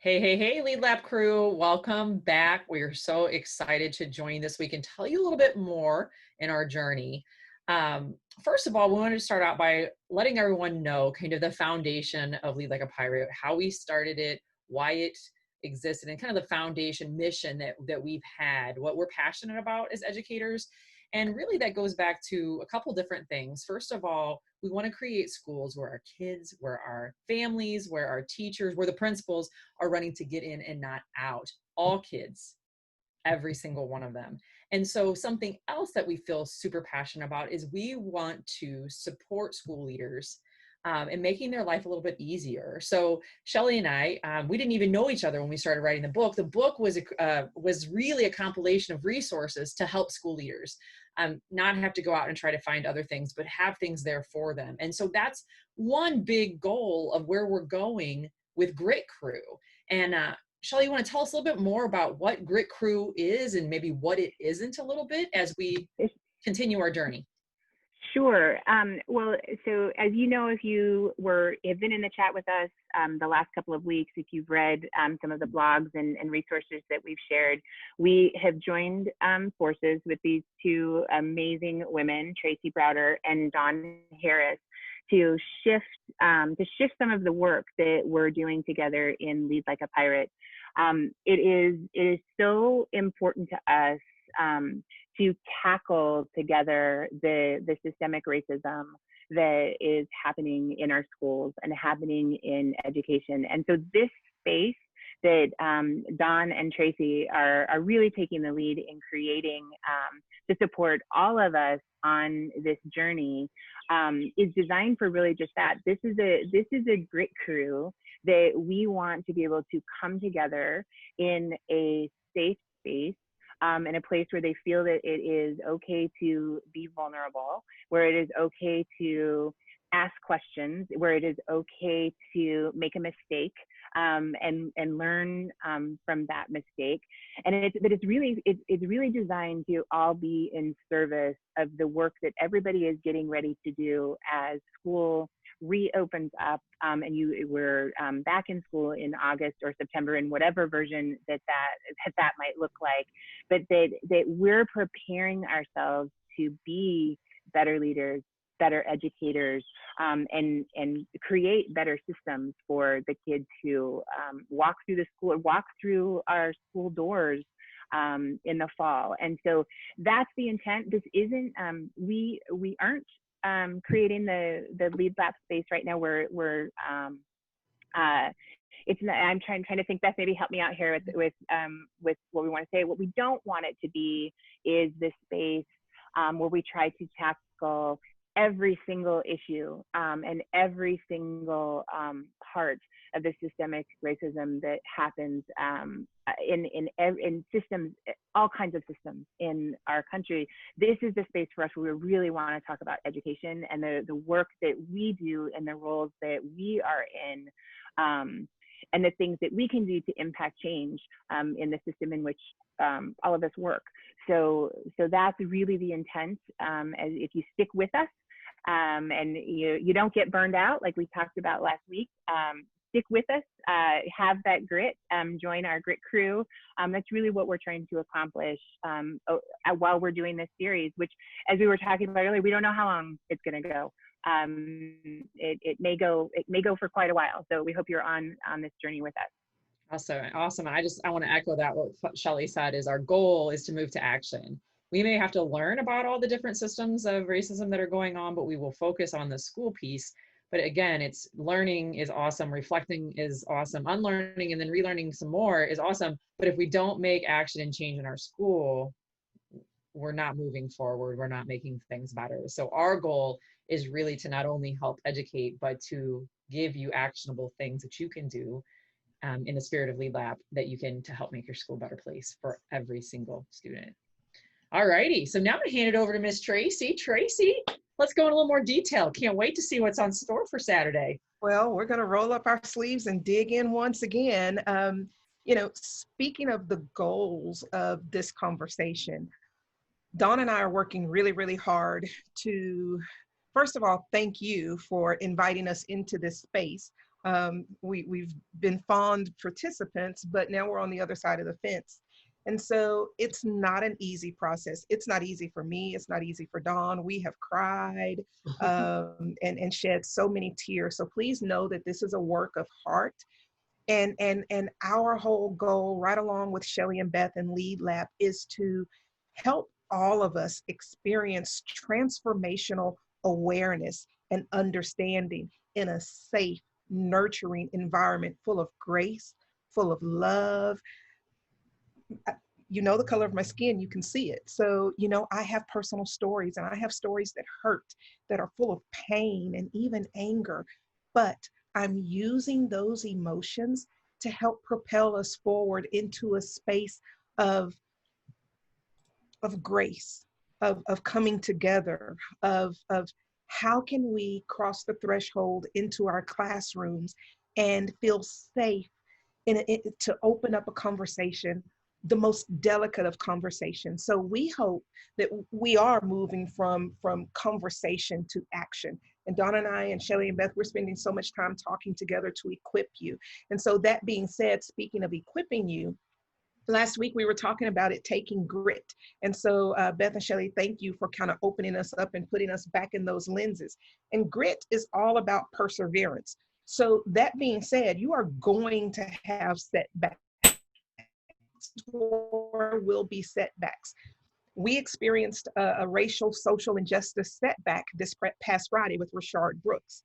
Hey, hey, hey, LeadLAP crew, welcome back. We're so excited to join this week and tell you a little bit more in our journey. First of all, we wanted to start out by letting everyone know kind of the foundation of Lead Like a Pirate, how we started it, why it existed, and kind of the foundation mission that we've had, what we're passionate about as educators. And really that goes back to a couple different things. First of all, we want to create schools where our kids, where our families, where our teachers, where the principals are running to get in and not out. All kids, every single one of them. And so something else that we feel super passionate about is we want to support school leaders and making their life a little bit easier. So Shelly and I, we didn't even know each other when we started writing the book. The book was really a compilation of resources to help school leaders not have to go out and try to find other things, but have things there for them. And so that's one big goal of where we're going with Grit Crew. And Shelly, you want to tell us a little bit more about what Grit Crew is and maybe what it isn't a little bit as we continue our journey? Sure. Well, so as you know, if you have been in the chat with us the last couple of weeks, if you've read some of the blogs and resources that we've shared, we have joined forces with these two amazing women, Tracy Browder and Dawn Harris, to shift some of the work that we're doing together in Lead Like a Pirate. It is so important to us to tackle together the systemic racism that is happening in our schools and happening in education. And so this space that Dawn and Tracy are really taking the lead in creating to support all of us on this journey is designed for really just that. This is a grit crew that we want to be able to come together in a safe space, in a place where they feel that it is okay to be vulnerable, where it is okay to ask questions, where it is okay to make a mistake and learn from that mistake. And it's really designed to all be in service of the work that everybody is getting ready to do as school reopens up, and we're back in school in August or September in whatever version that might look like, but that we're preparing ourselves to be better leaders, better educators, and create better systems for the kids who walk through our school doors in the fall. And so that's the intent. This isn't we aren't creating the LeadLAP space right now. It's not, I'm trying to think. Beth, maybe help me out here with what we want to say. What we don't want it to be is this space where we try to tackle every single issue and every single part of the systemic racism that happens in systems, all kinds of systems in our country. This is the space for us where we really want to talk about education and the work that we do and the roles that we are in, and the things that we can do to impact change in the system in which all of us work. So that's really the intent. As if you stick with us, and you don't get burned out like we talked about last week, stick with us, have that grit, join our grit crew. That's really what we're trying to accomplish while we're doing this series, which, as we were talking about earlier, we don't know how long it's going to go. It may go for quite a while. So we hope you're on this journey with us. Awesome. I want to echo that. What Shelly said is our goal is to move to action. We may have to learn about all the different systems of racism that are going on, but we will focus on the school piece. But again, it's learning is awesome, reflecting is awesome, unlearning and then relearning some more is awesome. But if we don't make action and change in our school, we're not moving forward. We're not making things better. So our goal is really to not only help educate, but to give you actionable things that you can do in the spirit of LeadLAP to help make your school a better place for every single student. All righty, so now I'm gonna hand it over to Miss Tracy. Tracy, let's go in a little more detail. Can't wait to see what's on store for Saturday. Well, we're gonna roll up our sleeves and dig in once again. Speaking of the goals of this conversation, Dawn and I are working really, really hard to, first of all, thank you for inviting us into this space. We've been fond participants, but now we're on the other side of the fence. And so it's not an easy process. It's not easy for me. It's not easy for Dawn. We have cried and shed so many tears. So please know that this is a work of heart. And our whole goal, right along with Shelly and Beth and LeadLAP, is to help all of us experience transformational awareness and understanding in a safe, nurturing environment full of grace, full of love. You know the color of my skin, you can see it. So, I have personal stories, and I have stories that hurt, that are full of pain and even anger, but I'm using those emotions to help propel us forward into a space of grace, of coming together, of how can we cross the threshold into our classrooms and feel safe to open up a conversation, the most delicate of conversations. So we hope that we are moving from conversation to action. And Donna and I and Shelly and Beth, we're spending so much time talking together to equip you. And so that being said, speaking of equipping you, last week we were talking about it taking grit. And so Beth and Shelly, thank you for kind of opening us up and putting us back in those lenses. And grit is all about perseverance. So that being said, you are going to have setbacks. Or will be setbacks. We experienced a racial social injustice setback this past Friday with Rashard Brooks.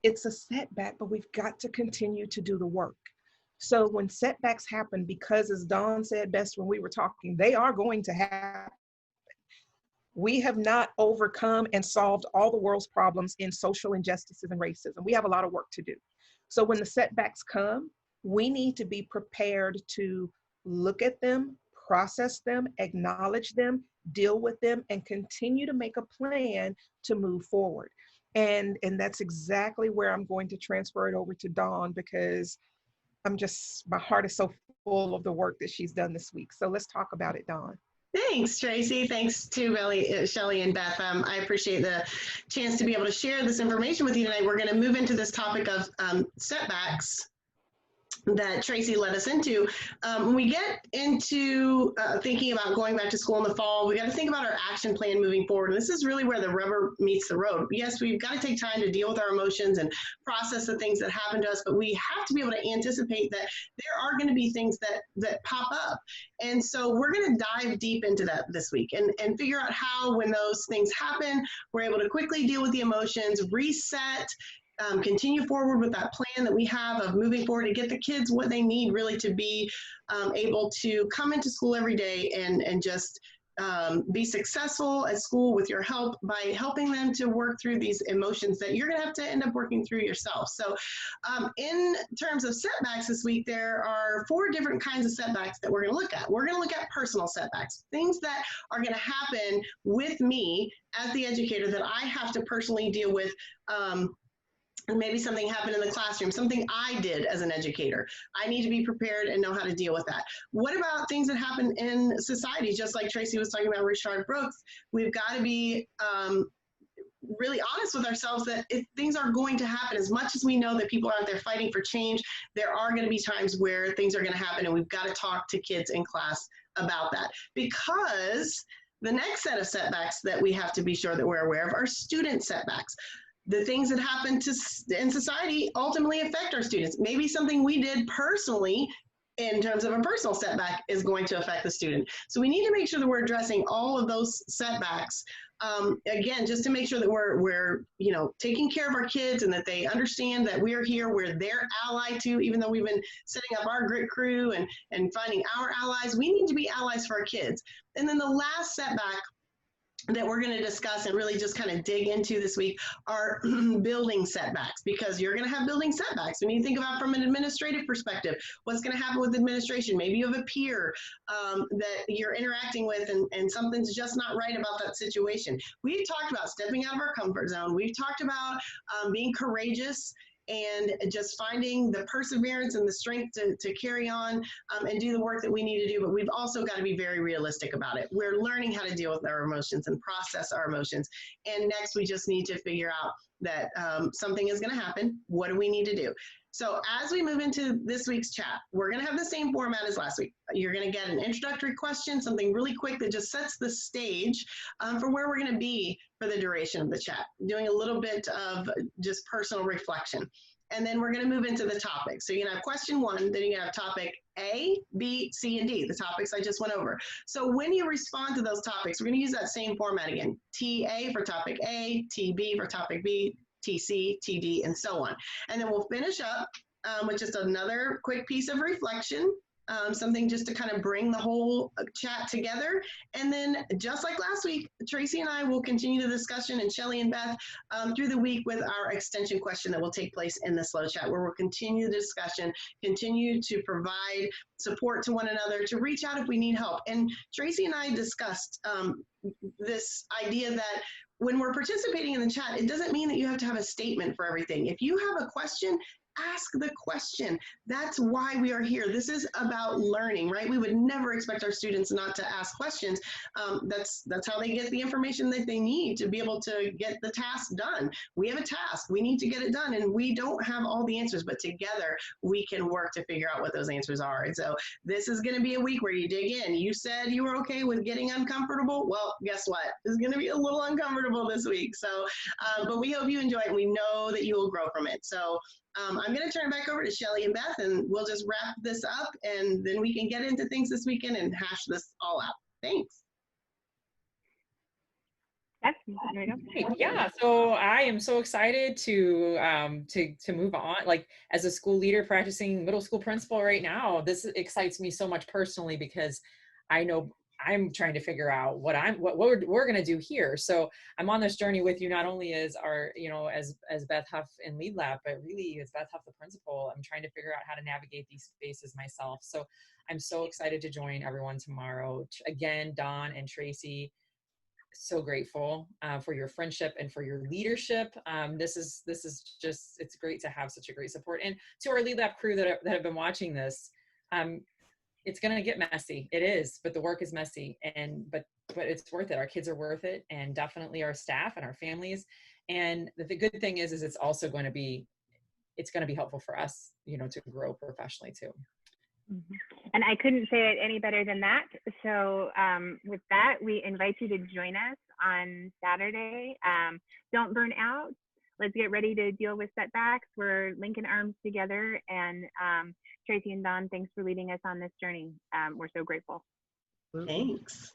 It's a setback, but we've got to continue to do the work. So when setbacks happen, because as Dawn said best when we were talking, they are going to happen. We have not overcome and solved all the world's problems in social injustices and racism. We have a lot of work to do. So when the setbacks come, we need to be prepared to look at them, process them, acknowledge them, deal with them, and continue to make a plan to move forward. And that's exactly where I'm going to transfer it over to Dawn, because my heart is so full of the work that she's done this week. So let's talk about it, Dawn. Thanks, Tracy. Thanks to Shelly and Beth. I appreciate the chance to be able to share this information with you tonight. We're going to move into this topic of setbacks that Tracy led us into. When we get into thinking about going back to school in the fall, we got to think about our action plan moving forward. And this is really where the rubber meets the road. Yes, we've got to take time to deal with our emotions and process the things that happen to us, but we have to be able to anticipate that there are going to be things that pop up. And so we're going to dive deep into that this week and figure out how, when those things happen, we're able to quickly deal with the emotions, reset, continue forward with that plan that we have of moving forward to get the kids what they need really to be able to come into school every day and just be successful at school with your help by helping them to work through these emotions that you're going to have to end up working through yourself. So in terms of setbacks this week, there are 4 different kinds of setbacks that we're going to look at. We're going to look at personal setbacks, things that are going to happen with me as the educator that I have to personally deal with. Maybe something happened in the classroom, something I did as an educator. I need to be prepared and know how to deal with that. What about things that happen in society? Just like Tracy was talking about Rashard Brooks, we've got to be really honest with ourselves that if things are going to happen, as much as we know that people are out there fighting for change, there are going to be times where things are going to happen, and we've got to talk to kids in class about that. Because the next set of setbacks that we have to be sure that we're aware of are student setbacks. The things that happen in society ultimately affect our students. Maybe something we did personally in terms of a personal setback is going to affect the student. So we need to make sure that we're addressing all of those setbacks. Again, just to make sure that we're taking care of our kids and that they understand that we're here, we're their ally too, even though we've been setting up our grit crew and finding our allies, we need to be allies for our kids. And then the last setback that we're going to discuss and really just kind of dig into this week are building setbacks, because you're going to have building setbacks. When you think about from an administrative perspective, what's going to happen with administration? Maybe you have a peer that you're interacting with and something's just not right about that situation. We've talked about stepping out of our comfort zone. We've talked about being courageous and just finding the perseverance and the strength to carry on and do the work that we need to do. But we've also got to be very realistic about it. We're learning how to deal with our emotions and process our emotions. And next, we just need to figure out that something is going to happen. What do we need to do? So as we move into this week's chat, we're going to have the same format as last week. You're going to get an introductory question, something really quick that just sets the stage for where we're going to be for the duration of the chat, doing a little bit of just personal reflection. And then we're going to move into the topics. So you're going to have question 1, then you're going to have topic A, B, C, and D, the topics I just went over. So when you respond to those topics, we're going to use that same format again. TA for topic A, TB for topic B, TC, TD, and so on. And then we'll finish up with just another quick piece of reflection, something just to kind of bring the whole chat together. And then just like last week, Tracy and I will continue the discussion, and Shelly and Beth through the week with our extension question that will take place in the slow chat, where we'll continue the discussion, continue to provide support to one another, to reach out if we need help. And Tracy and I discussed this idea that when we're participating in the chat, it doesn't mean that you have to have a statement for everything. If you have a question, ask the question. That's why we are here. This is about learning, right? We would never expect our students not to ask questions. That's how they get the information that they need to be able to get the task done. We have a task. We need to get it done, and we don't have all the answers, but together we can work to figure out what those answers are. And so this is going to be a week where you dig in. You said you were okay with getting uncomfortable. Well, guess what? It's going to be a little uncomfortable this week. So, but we hope you enjoy it. We know that you will grow from it. So I'm going to turn it back over to Shelly and Beth, and we'll just wrap this up, and then we can get into things this weekend and hash this all out. Thanks. Yeah, so I am so excited to move on. Like, as a school leader practicing middle school principal right now, this excites me so much personally, because I know I'm trying to figure out what we're going to do here. So I'm on this journey with you, not only as our, as Beth Huff and LeadLAP, but really as Beth Huff, the principal. I'm trying to figure out how to navigate these spaces myself. So I'm so excited to join everyone tomorrow. Again, Dawn and Tracy, so grateful for your friendship and for your leadership. This is just, it's great to have such a great support. And to our LeadLAP crew that have been watching this, it's going to get messy. It is, but the work is messy, but it's worth it. Our kids are worth it, and definitely our staff and our families. And the good thing is it's also going to be, it's going to be helpful for us, to grow professionally too. And I couldn't say it any better than that. So with that, we invite you to join us on Saturday. Don't burn out. Let's get ready to deal with setbacks. We're linking arms together. And Tracy and Dawn, thanks for leading us on this journey. We're so grateful. Thanks.